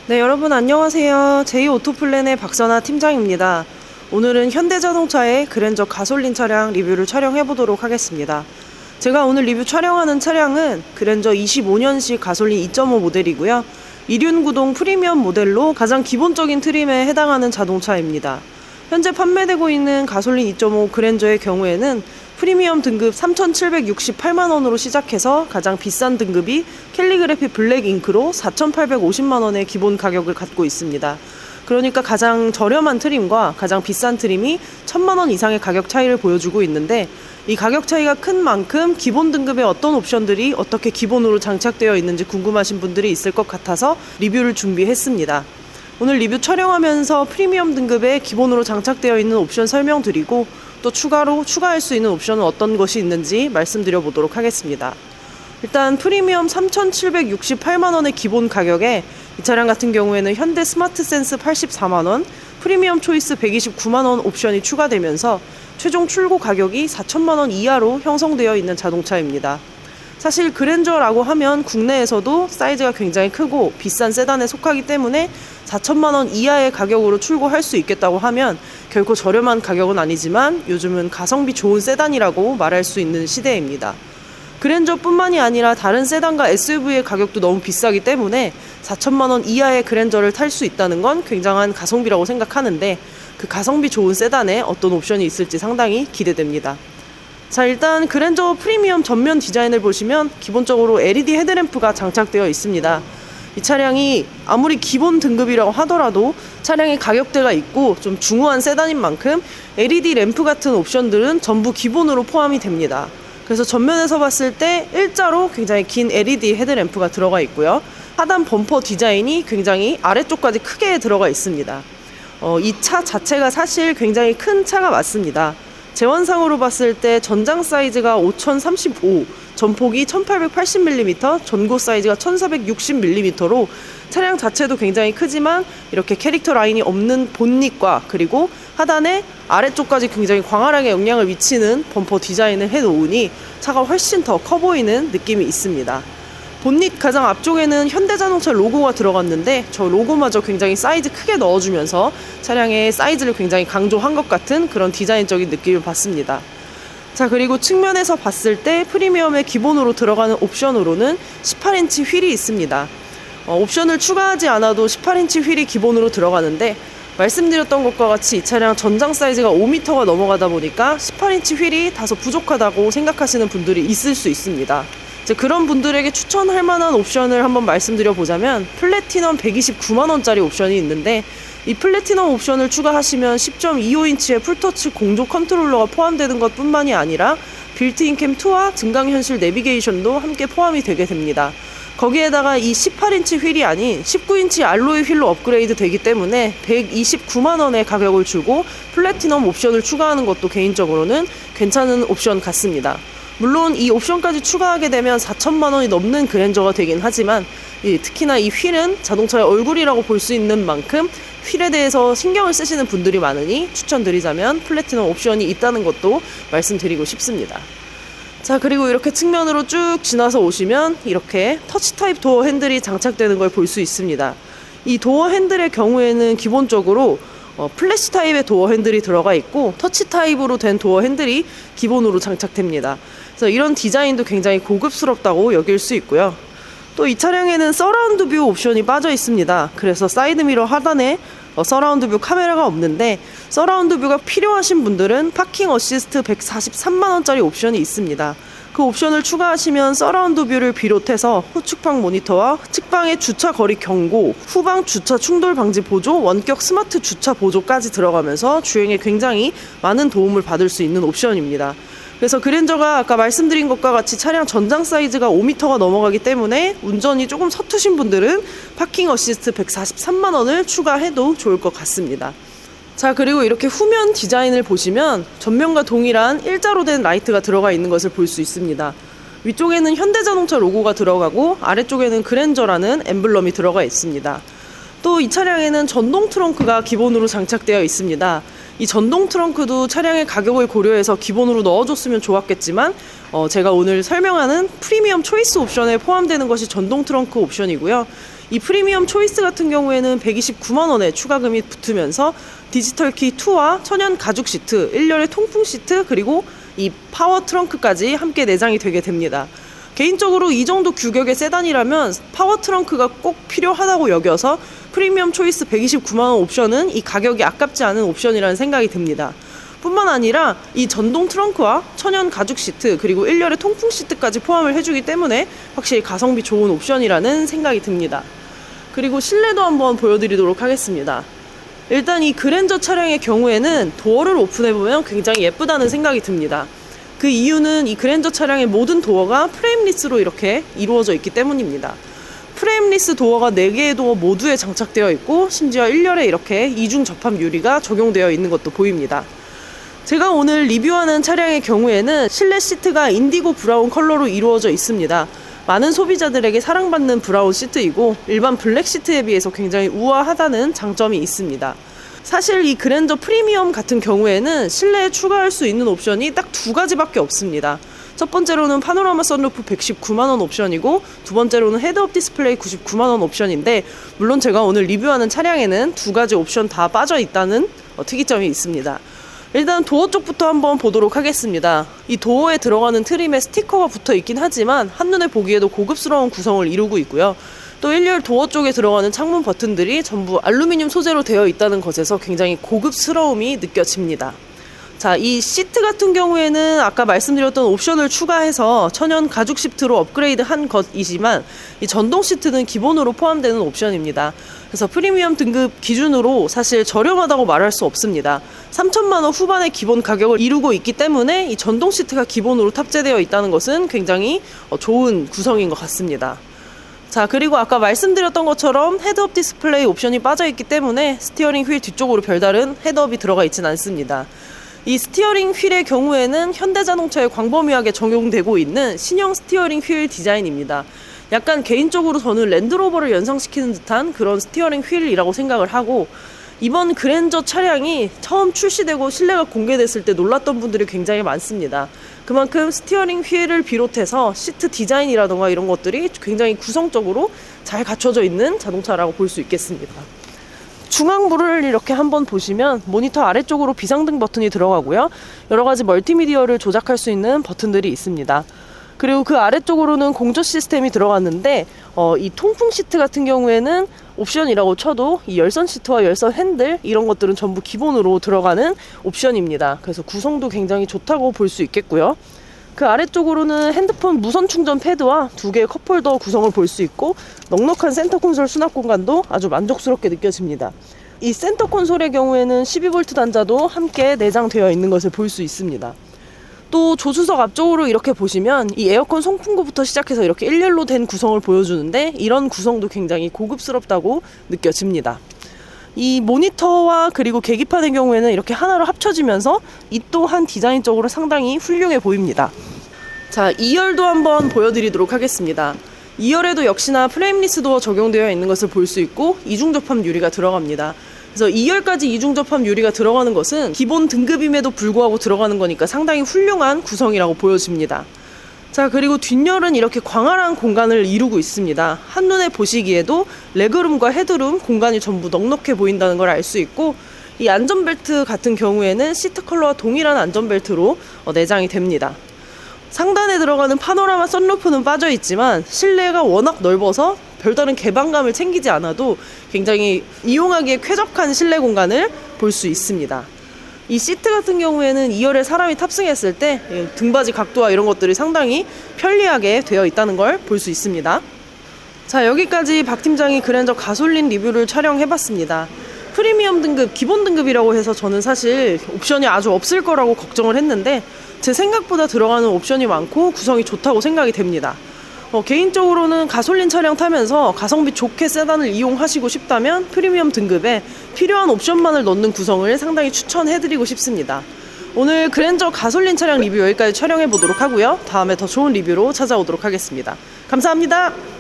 네, 여러분 안녕하세요. 제이오토플랜의 박선아 팀장입니다. 오늘은 현대자동차의 그랜저 가솔린 차량 리뷰를 촬영해 보도록 하겠습니다. 제가 오늘 리뷰 촬영하는 차량은 그랜저 25년식 가솔린 2.5 모델이고요. 이륜구동 프리미엄 모델로 가장 기본적인 트림에 해당하는 자동차입니다. 현재 판매되고 있는 가솔린 2.5 그랜저의 경우에는 프리미엄 등급 3,768만원으로 시작해서 가장 비싼 등급이 캘리그래피 블랙 잉크로 4,850만원의 기본 가격을 갖고 있습니다. 그러니까 가장 저렴한 트림과 가장 비싼 트림이 1,000만원 이상의 가격 차이를 보여주고 있는데, 이 가격 차이가 큰 만큼 기본 등급의 어떤 옵션들이 어떻게 기본으로 장착되어 있는지 궁금하신 분들이 있을 것 같아서 리뷰를 준비했습니다. 오늘 리뷰 촬영하면서 프리미엄 등급에 기본으로 장착되어 있는 옵션 설명드리고, 또 추가로 추가할 수 있는 옵션은 어떤 것이 있는지 말씀드려 보도록 하겠습니다. 일단 프리미엄 3,768만원의 기본 가격에 이 차량 같은 경우에는 현대 스마트 센스 84만원, 프리미엄 초이스 129만원 옵션이 추가되면서 최종 출고 가격이 4천만원 이하로 형성되어 있는 자동차입니다. 사실 그랜저라고 하면 국내에서도 사이즈가 굉장히 크고 비싼 세단에 속하기 때문에 4천만원 이하의 가격으로 출고할 수 있겠다고 하면 결코 저렴한 가격은 아니지만 요즘은 가성비 좋은 세단이라고 말할 수 있는 시대입니다. 그랜저뿐만이 아니라 다른 세단과 SUV의 가격도 너무 비싸기 때문에 4천만원 이하의 그랜저를 탈 수 있다는 건 굉장한 가성비라고 생각하는데, 그 가성비 좋은 세단에 어떤 옵션이 있을지 상당히 기대됩니다. 자, 일단 그랜저 프리미엄 전면 디자인을 보시면 기본적으로 LED 헤드램프가 장착되어 있습니다. 이 차량이 아무리 기본 등급이라고 하더라도 차량의 가격대가 있고 좀 중후한 세단인 만큼 LED 램프 같은 옵션들은 전부 기본으로 포함이 됩니다. 그래서 전면에서 봤을 때 일자로 굉장히 긴 LED 헤드램프가 들어가 있고요. 하단 범퍼 디자인이 굉장히 아래쪽까지 크게 들어가 있습니다. 이 차 자체가 사실 굉장히 큰 차가 맞습니다. 제원상으로 봤을 때 전장 사이즈가 5035, 전폭이 1880mm, 전고 사이즈가 1460mm로 차량 자체도 굉장히 크지만 이렇게 캐릭터 라인이 없는 본닛과 그리고 하단에 아래쪽까지 굉장히 광활하게 영향을 미치는 범퍼 디자인을 해놓으니 차가 훨씬 더 커 보이는 느낌이 있습니다. 본닛 가장 앞쪽에는 현대자동차 로고가 들어갔는데 저 로고마저 굉장히 사이즈 크게 넣어주면서 차량의 사이즈를 굉장히 강조한 것 같은 그런 디자인적인 느낌을 받습니다. 자, 그리고 측면에서 봤을 때 프리미엄의 기본으로 들어가는 옵션으로는 18인치 휠이 있습니다. 옵션을 추가하지 않아도 18인치 휠이 기본으로 들어가는데, 말씀드렸던 것과 같이 이 차량 전장 사이즈가 5m가 넘어가다 보니까 18인치 휠이 다소 부족하다고 생각하시는 분들이 있을 수 있습니다. 그런 분들에게 추천할 만한 옵션을 한번 말씀드려 보자면 플래티넘 129만원짜리 옵션이 있는데, 이 플래티넘 옵션을 추가하시면 10.25인치의 풀터치 공조 컨트롤러가 포함되는 것 뿐만이 아니라 빌트인 캠 2와 증강현실 내비게이션도 함께 포함이 되게 됩니다. 거기에다가 이 18인치 휠이 아닌 19인치 알로이 휠로 업그레이드 되기 때문에 129만원의 가격을 주고 플래티넘 옵션을 추가하는 것도 개인적으로는 괜찮은 옵션 같습니다. 물론 이 옵션까지 추가하게 되면 4천만원이 넘는 그랜저가 되긴 하지만 특히나 이 휠은 자동차의 얼굴이라고 볼 수 있는 만큼 휠에 대해서 신경을 쓰시는 분들이 많으니 추천드리자면 플래티넘 옵션이 있다는 것도 말씀드리고 싶습니다. 자, 그리고 이렇게 측면으로 쭉 지나서 오시면 이렇게 터치 타입 도어 핸들이 장착되는 걸 볼 수 있습니다. 이 도어 핸들의 경우에는 기본적으로 플래시 타입의 도어 핸들이 들어가 있고 터치 타입으로 된 도어 핸들이 기본으로 장착됩니다. 그래서 이런 디자인도 굉장히 고급스럽다고 여길 수 있고요. 또 이 차량에는 서라운드 뷰 옵션이 빠져 있습니다. 그래서 사이드미러 하단에 서라운드 뷰 카메라가 없는데, 서라운드 뷰가 필요하신 분들은 파킹 어시스트 143만원짜리 옵션이 있습니다. 그 옵션을 추가하시면 서라운드 뷰를 비롯해서 후측방 모니터와 측방의 주차 거리 경고, 후방 주차 충돌 방지 보조, 원격 스마트 주차 보조까지 들어가면서 주행에 굉장히 많은 도움을 받을 수 있는 옵션입니다. 그래서 그랜저가 아까 말씀드린 것과 같이 차량 전장 사이즈가 5m가 넘어가기 때문에 운전이 조금 서투신 분들은 파킹 어시스트 143만원을 추가해도 좋을 것 같습니다. 자, 그리고 이렇게 후면 디자인을 보시면 전면과 동일한 일자로 된 라이트가 들어가 있는 것을 볼 수 있습니다. 위쪽에는 현대자동차 로고가 들어가고 아래쪽에는 그랜저라는 엠블럼이 들어가 있습니다. 또 이 차량에는 전동 트렁크가 기본으로 장착되어 있습니다. 이 전동 트렁크도 차량의 가격을 고려해서 기본으로 넣어줬으면 좋았겠지만 제가 오늘 설명하는 프리미엄 초이스 옵션에 포함되는 것이 전동 트렁크 옵션이고요. 이 프리미엄 초이스 같은 경우에는 129만 원의 추가금이 붙으면서 디지털 키 2와 천연 가죽 시트, 1열의 통풍 시트, 그리고 이 파워 트렁크까지 함께 내장이 되게 됩니다. 개인적으로 이 정도 규격의 세단이라면 파워 트렁크가 꼭 필요하다고 여겨서 프리미엄 초이스 129만 원 옵션은 이 가격이 아깝지 않은 옵션이라는 생각이 듭니다. 뿐만 아니라 이 전동 트렁크와 천연 가죽 시트, 그리고 1열의 통풍 시트까지 포함을 해주기 때문에 확실히 가성비 좋은 옵션이라는 생각이 듭니다. 그리고 실내도 한번 보여드리도록 하겠습니다. 일단 이 그랜저 차량의 경우에는 도어를 오픈해보면 굉장히 예쁘다는 생각이 듭니다. 그 이유는 이 그랜저 차량의 모든 도어가 프레임리스로 이렇게 이루어져 있기 때문입니다. 프레임리스 도어가 4개의 도어 모두에 장착되어 있고, 심지어 1열에 이렇게 이중 접합 유리가 적용되어 있는 것도 보입니다. 제가 오늘 리뷰하는 차량의 경우에는 실내 시트가 인디고 브라운 컬러로 이루어져 있습니다. 많은 소비자들에게 사랑받는 브라운 시트이고 일반 블랙 시트에 비해서 굉장히 우아하다는 장점이 있습니다. 사실 이 그랜저 프리미엄 같은 경우에는 실내에 추가할 수 있는 옵션이 딱 2가지밖에 없습니다. 첫 번째로는 파노라마 선루프 119만 원 옵션이고, 두 번째로는 헤드업 디스플레이 99만 원 옵션인데, 물론 제가 오늘 리뷰하는 차량에는 2가지 옵션 다 빠져 있다는 특이점이 있습니다. 일단 도어 쪽부터 한번 보도록 하겠습니다. 이 도어에 들어가는 트림에 스티커가 붙어 있긴 하지만 한눈에 보기에도 고급스러운 구성을 이루고 있고요. 또 1열 도어 쪽에 들어가는 창문 버튼들이 전부 알루미늄 소재로 되어 있다는 것에서 굉장히 고급스러움이 느껴집니다. 자, 이 시트 같은 경우에는 아까 말씀드렸던 옵션을 추가해서 천연 가죽 시트로 업그레이드 한 것이지만, 이 전동 시트는 기본으로 포함되는 옵션입니다. 그래서 프리미엄 등급 기준으로 사실 저렴하다고 말할 수 없습니다. 3천만 원 후반의 기본 가격을 이루고 있기 때문에 이 전동 시트가 기본으로 탑재되어 있다는 것은 굉장히 좋은 구성인 것 같습니다. 자, 그리고 아까 말씀드렸던 것처럼 헤드업 디스플레이 옵션이 빠져있기 때문에 스티어링 휠 뒤쪽으로 별다른 헤드업이 들어가 있진 않습니다. 이 스티어링 휠의 경우에는 현대자동차에 광범위하게 적용되고 있는 신형 스티어링 휠 디자인입니다. 약간 개인적으로 저는 랜드로버를 연상시키는 듯한 그런 스티어링 휠이라고 생각을 하고, 이번 그랜저 차량이 처음 출시되고 실내가 공개됐을 때 놀랐던 분들이 굉장히 많습니다. 그만큼 스티어링 휠을 비롯해서 시트 디자인이라던가 이런 것들이 굉장히 구성적으로 잘 갖춰져 있는 자동차라고 볼 수 있겠습니다. 중앙부를 이렇게 한번 보시면 모니터 아래쪽으로 비상등 버튼이 들어가고요. 여러가지 멀티미디어를 조작할 수 있는 버튼들이 있습니다. 그리고 그 아래쪽으로는 공조 시스템이 들어갔는데, 이 통풍 시트 같은 경우에는 옵션이라고 쳐도 이 열선 시트와 열선 핸들 이런 것들은 전부 기본으로 들어가는 옵션입니다. 그래서 구성도 굉장히 좋다고 볼 수 있겠고요. 그 아래쪽으로는 핸드폰 무선 충전 패드와 2개의 컵홀더 구성을 볼 수 있고, 넉넉한 센터 콘솔 수납 공간도 아주 만족스럽게 느껴집니다. 이 센터 콘솔의 경우에는 12V 단자도 함께 내장되어 있는 것을 볼 수 있습니다. 또 조수석 앞쪽으로 이렇게 보시면 이 에어컨 송풍구부터 시작해서 이렇게 일렬로 된 구성을 보여주는데, 이런 구성도 굉장히 고급스럽다고 느껴집니다. 이 모니터와 그리고 계기판의 경우에는 이렇게 하나로 합쳐지면서 이 또한 디자인적으로 상당히 훌륭해 보입니다. 자, 2열도 한번 보여드리도록 하겠습니다. 2열에도 역시나 프레임리스 도어 적용되어 있는 것을 볼 수 있고, 이중 접합 유리가 들어갑니다. 그래서 2열까지 이중 접합 유리가 들어가는 것은 기본 등급임에도 불구하고 들어가는 거니까 상당히 훌륭한 구성이라고 보여집니다. 자, 그리고 뒷열은 이렇게 광활한 공간을 이루고 있습니다. 한눈에 보시기에도 레그룸과 헤드룸 공간이 전부 넉넉해 보인다는 걸 알 수 있고, 이 안전벨트 같은 경우에는 시트 컬러와 동일한 안전벨트로 내장이 됩니다. 상단에 들어가는 파노라마 선루프는 빠져 있지만 실내가 워낙 넓어서 별다른 개방감을 챙기지 않아도 굉장히 이용하기에 쾌적한 실내 공간을 볼 수 있습니다. 이 시트 같은 경우에는 2열에 사람이 탑승했을 때 등받이 각도와 이런 것들이 상당히 편리하게 되어 있다는 걸 볼 수 있습니다. 자, 여기까지 박 팀장이 그랜저 가솔린 리뷰를 촬영해봤습니다. 프리미엄 등급, 기본 등급이라고 해서 저는 사실 옵션이 아주 없을 거라고 걱정을 했는데, 제 생각보다 들어가는 옵션이 많고 구성이 좋다고 생각이 됩니다. 개인적으로는 가솔린 차량 타면서 가성비 좋게 세단을 이용하시고 싶다면 프리미엄 등급에 필요한 옵션만을 넣는 구성을 상당히 추천해드리고 싶습니다. 오늘 그랜저 가솔린 차량 리뷰 여기까지 촬영해 보도록 하고요. 다음에 더 좋은 리뷰로 찾아오도록 하겠습니다. 감사합니다.